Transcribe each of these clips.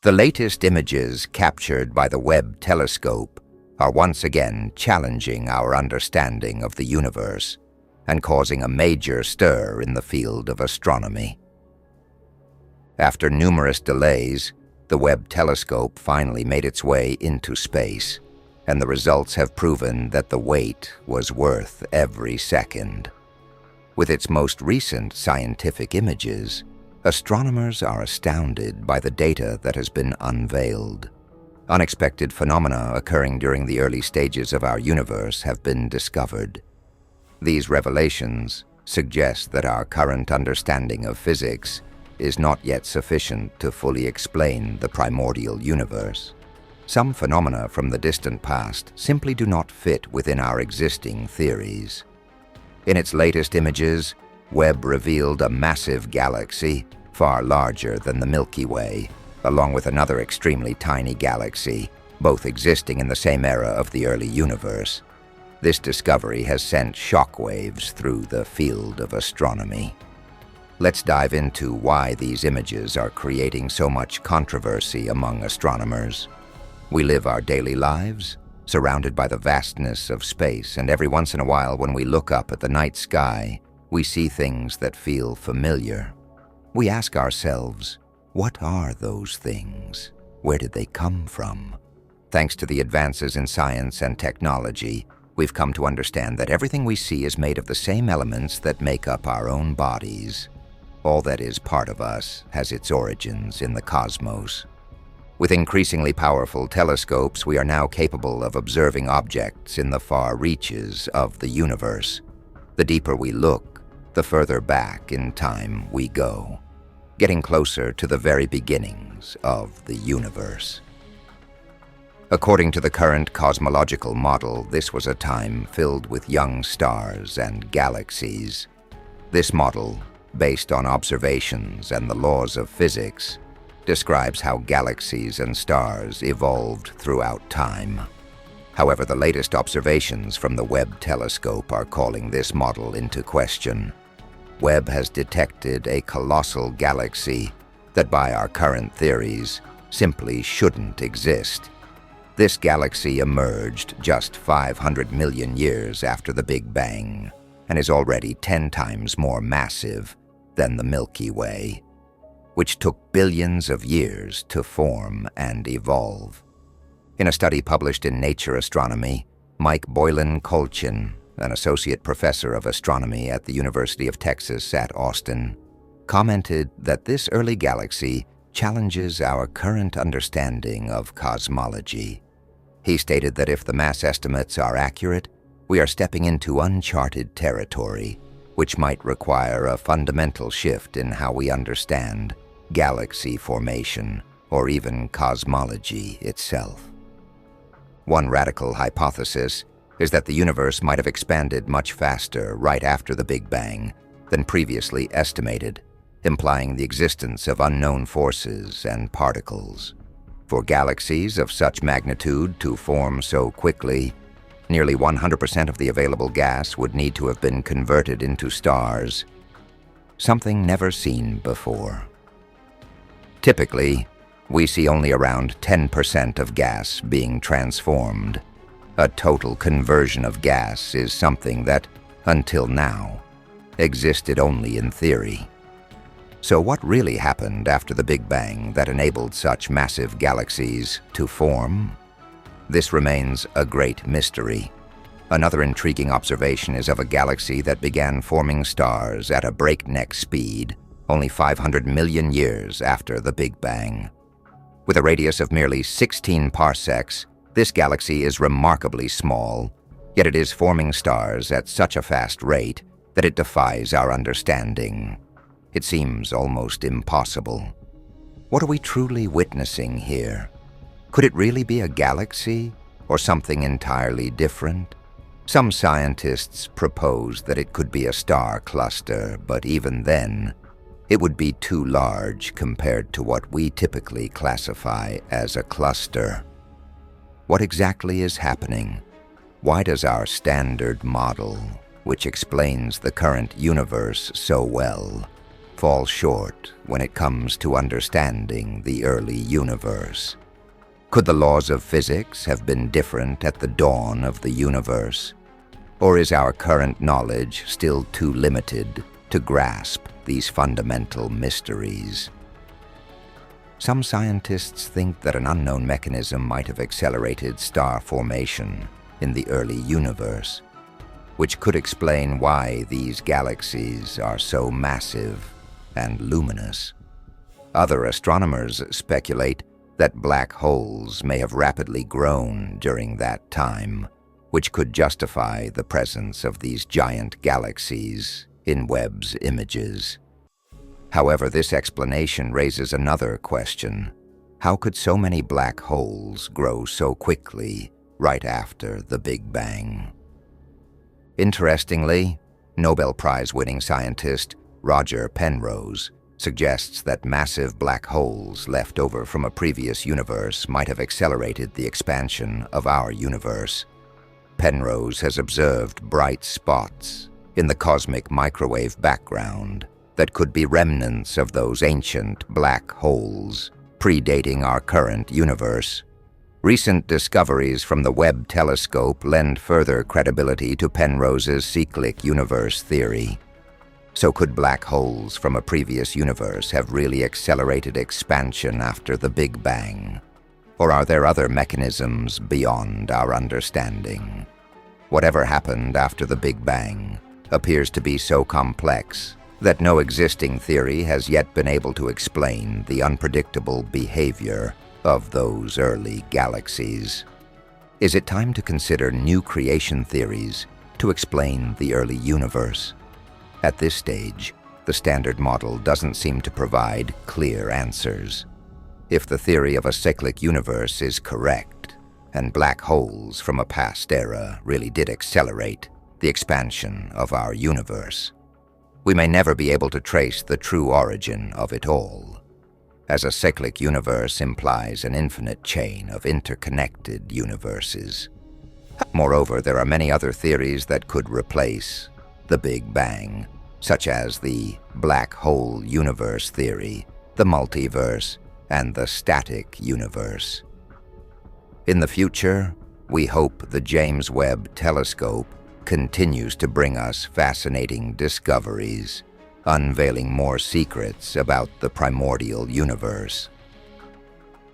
The latest images captured by the Webb telescope are once again challenging our understanding of the universe and causing a major stir in the field of astronomy. After numerous delays, the Webb telescope finally made its way into space, and the results have proven that the wait was worth every second. With its most recent scientific images, astronomers are astounded by the data that has been unveiled. Unexpected phenomena occurring during the early stages of our universe have been discovered. These revelations suggest that our current understanding of physics is not yet sufficient to fully explain the primordial universe. Some phenomena from the distant past simply do not fit within our existing theories. In its latest images, Webb revealed a massive galaxy far larger than the Milky Way, along with another extremely tiny galaxy, both existing in the same era of the early universe. This discovery has sent shockwaves through the field of astronomy. Let's dive into why these images are creating so much controversy among astronomers. We live our daily lives, surrounded by the vastness of space, and every once in a while when we look up at the night sky, we see things that feel familiar. We ask ourselves, what are those things? Where did they come from? Thanks to the advances in science and technology, we've come to understand that everything we see is made of the same elements that make up our own bodies. All that is part of us has its origins in the cosmos. With increasingly powerful telescopes, we are now capable of observing objects in the far reaches of the universe. The deeper we look, the further back in time we go, getting closer to the very beginnings of the universe. According to the current cosmological model, this was a time filled with young stars and galaxies. This model, based on observations and the laws of physics, describes how galaxies and stars evolved throughout time. However, the latest observations from the Webb telescope are calling this model into question. Webb has detected a colossal galaxy that, by our current theories, simply shouldn't exist. This galaxy emerged just 500 million years after the Big Bang and is already 10 times more massive than the Milky Way, which took billions of years to form and evolve. In a study published in Nature Astronomy, Mike Boylan-Kolchin, an associate professor of astronomy at the University of Texas at Austin, commented that this early galaxy challenges our current understanding of cosmology. He stated that if the mass estimates are accurate, we are stepping into uncharted territory, which might require a fundamental shift in how we understand galaxy formation or even cosmology itself. One radical hypothesis is that the universe might have expanded much faster right after the Big Bang than previously estimated, implying the existence of unknown forces and particles. For galaxies of such magnitude to form so quickly, nearly 100% of the available gas would need to have been converted into stars, something never seen before. Typically, we see only around 10% of gas being transformed. A total conversion of gas is something that, until now, existed only in theory. So what really happened after the Big Bang that enabled such massive galaxies to form? This remains a great mystery. Another intriguing observation is of a galaxy that began forming stars at a breakneck speed only 500 million years after the Big Bang. With a radius of merely 16 parsecs, this galaxy is remarkably small, yet it is forming stars at such a fast rate that it defies our understanding. It seems almost impossible. What are we truly witnessing here? Could it really be a galaxy or something entirely different? Some scientists propose that it could be a star cluster, but even then, it would be too large compared to what we typically classify as a cluster. What exactly is happening? Why does our standard model, which explains the current universe so well, fall short when it comes to understanding the early universe? Could the laws of physics have been different at the dawn of the universe? Or is our current knowledge still too limited to grasp these fundamental mysteries? Some scientists think that an unknown mechanism might have accelerated star formation in the early universe, which could explain why these galaxies are so massive and luminous. Other astronomers speculate that black holes may have rapidly grown during that time, which could justify the presence of these giant galaxies in Webb's images. However, this explanation raises another question. How could so many black holes grow so quickly right after the Big Bang? Interestingly, Nobel Prize-winning scientist Roger Penrose suggests that massive black holes left over from a previous universe might have accelerated the expansion of our universe. Penrose has observed bright spots in the cosmic microwave background that could be remnants of those ancient black holes predating our current universe. Recent discoveries from the Webb telescope lend further credibility to Penrose's cyclic universe theory. So could black holes from a previous universe have really accelerated expansion after the Big Bang? Or are there other mechanisms beyond our understanding? Whatever happened after the Big Bang appears to be so complex that no existing theory has yet been able to explain the unpredictable behavior of those early galaxies. Is it time to consider new creation theories to explain the early universe? At this stage, the Standard Model doesn't seem to provide clear answers. If the theory of a cyclic universe is correct, and black holes from a past era really did accelerate the expansion of our universe, we may never be able to trace the true origin of it all, as a cyclic universe implies an infinite chain of interconnected universes. Moreover, there are many other theories that could replace the Big Bang, such as the black hole universe theory, the multiverse, and the static universe. In the future, we hope the James Webb Telescope continues to bring us fascinating discoveries, unveiling more secrets about the primordial universe.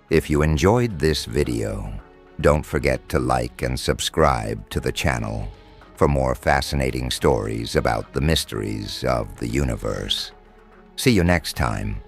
If you enjoyed this video, don't forget to like and subscribe to the channel for more fascinating stories about the mysteries of the universe. See you next time.